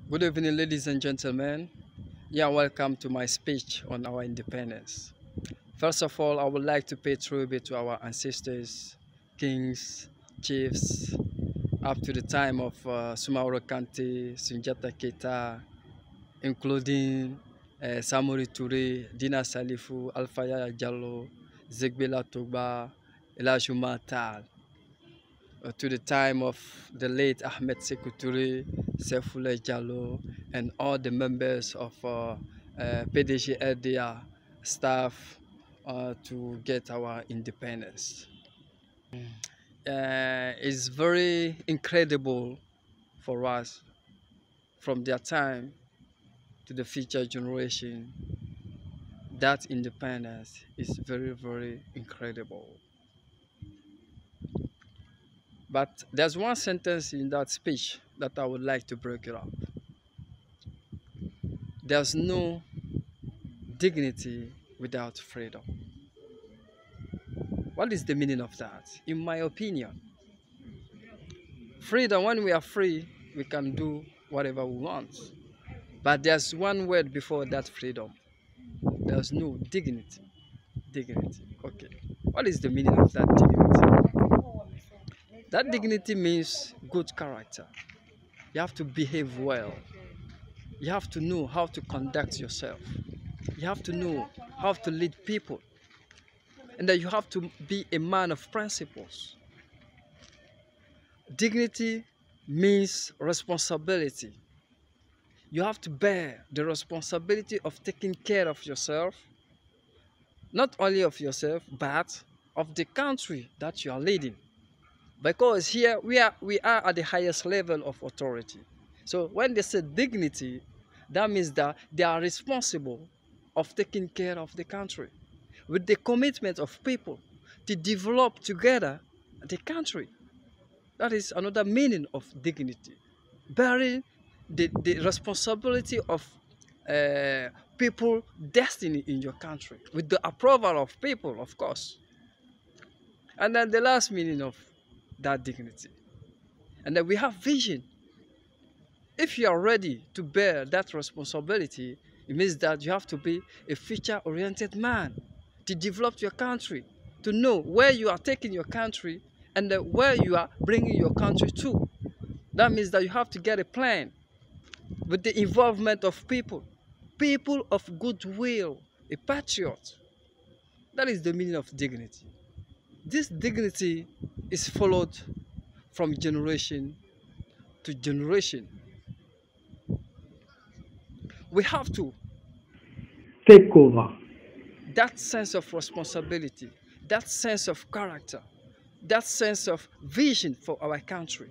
Good evening, ladies and gentlemen. Welcome to my speech on our independence. First of all, I would like to pay tribute to our ancestors, kings, chiefs, up to the time of Sumaworo Kante, Sunjata Keita, including Samori Toure, Dina Salifu, Alpha Yaya Jallo, Zegbela Toba, Elijah Tal, to the time of the late Ahmed Sekou Toure, Sefule Jallo, and all the members of PDG LDR staff to get our independence. It's very incredible for us from their time to the future generation. That independence is very, very incredible. But there's one sentence in that speech that I would like to break it up. There's no dignity without freedom. What is the meaning of that? In my opinion, freedom, when we are free, we can do whatever we want. But there's one word before that freedom. There's no dignity. Dignity. Okay. What is the meaning of that dignity? That dignity means good character. You have to behave well. You have to know how to conduct yourself. You have to know how to lead people. And that you have to be a man of principles. Dignity means responsibility. You have to bear the responsibility of taking care of yourself, not only of yourself, but of the country that you are leading. Because here we are at the highest level of authority. So when they say dignity, that means that they are responsible of taking care of the country with the commitment of people to develop together the country. That is another meaning of dignity. Bearing the responsibility of people destiny in your country with the approval of people, of course. And then the last meaning of that dignity. And then we have vision. If you are ready to bear that responsibility, it means that you have to be a future-oriented man to develop your country, to know where you are taking your country and where you are bringing your country to. That means that you have to get a plan with the involvement of people of goodwill, a patriot. That is the meaning of dignity. This dignity is followed from generation to generation. We have to take over. That sense of responsibility, that sense of character, that sense of vision for our country,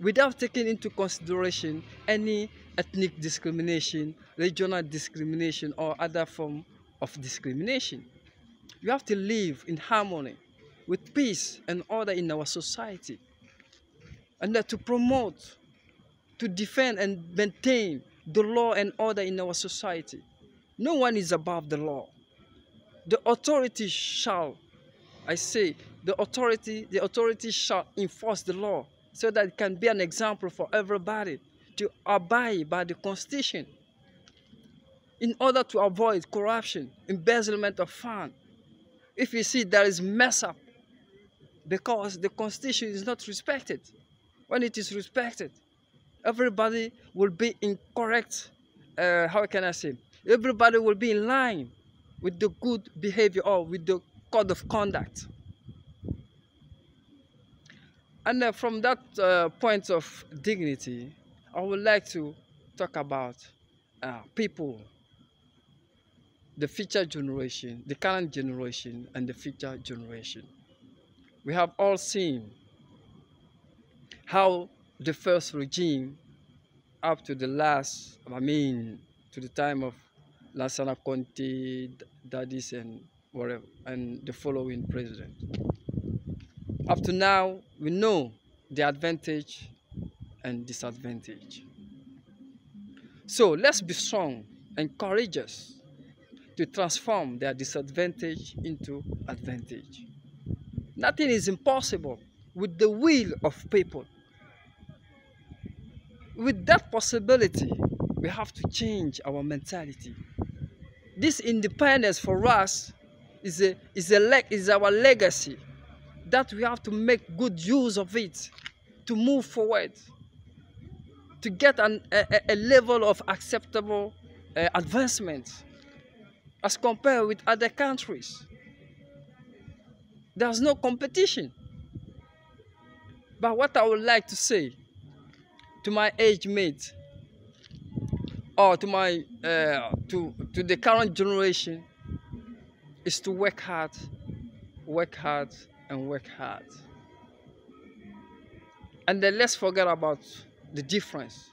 without taking into consideration any ethnic discrimination, regional discrimination, or other form of discrimination. We have to live in harmony with peace and order in our society, and that to promote, to defend and maintain the law and order in our society. No one is above the law. The authority shall, I say, the authority shall enforce the law so that it can be an example for everybody to abide by the Constitution in order to avoid corruption, embezzlement of funds. If you see there is mess up because the Constitution is not respected, when it is respected, everybody will be in correct, how can I say, everybody will be in line with the good behavior or with the code of conduct. And from that point of dignity, I would like to talk about people, the future generation, the current generation, and the future generation. We have all seen how the first regime up to the last, to the time of Lansana Conte, Dadis, and whatever, and the following president. Up to now, we know the advantage and disadvantage. So let's be strong and courageous to transform their disadvantage into advantage. Nothing is impossible with the will of people. with that possibility, we have to change our mentality. This independence for us is our legacy, that we have to make good use of it to move forward, to get a level of acceptable advancement as compared with other countries. There's no competition. But what I would like to say to my age mate, or to my to the current generation, is to work hard, and work hard. And then let's forget about the difference,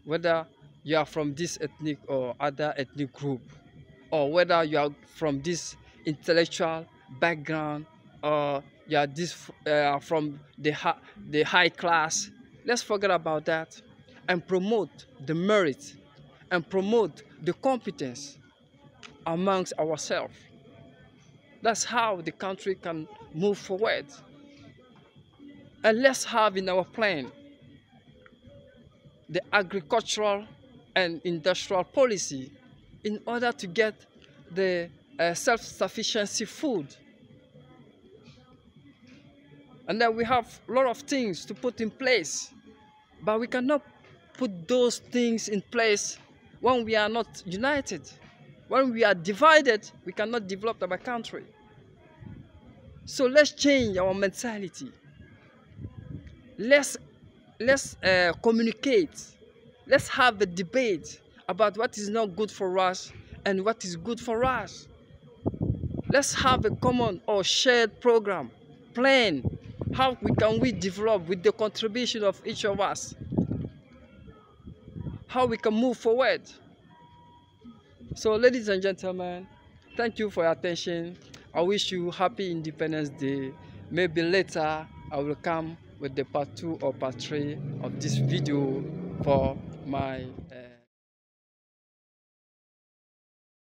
whether you are from this ethnic or other ethnic group, or whether you are from this intellectual background, or you are from the high class. Let's forget about that and promote the merit and promote the competence amongst ourselves. That's how the country can move forward. And let's have in our plan the agricultural and industrial policy in order to get the self-sufficiency food. And then we have a lot of things to put in place, but we cannot put those things in place when we are not united. When we are divided, we cannot develop our country. So let's change our mentality. Let's communicate. Let's have a debate about what is not good for us and what is good for us. Let's have a common or shared program, plan. How can we develop with the contribution of each of us? How we can move forward. So ladies and gentlemen, thank you for your attention. I wish you happy Independence Day. Maybe later I will come with the part 2 or part 3 of this video for my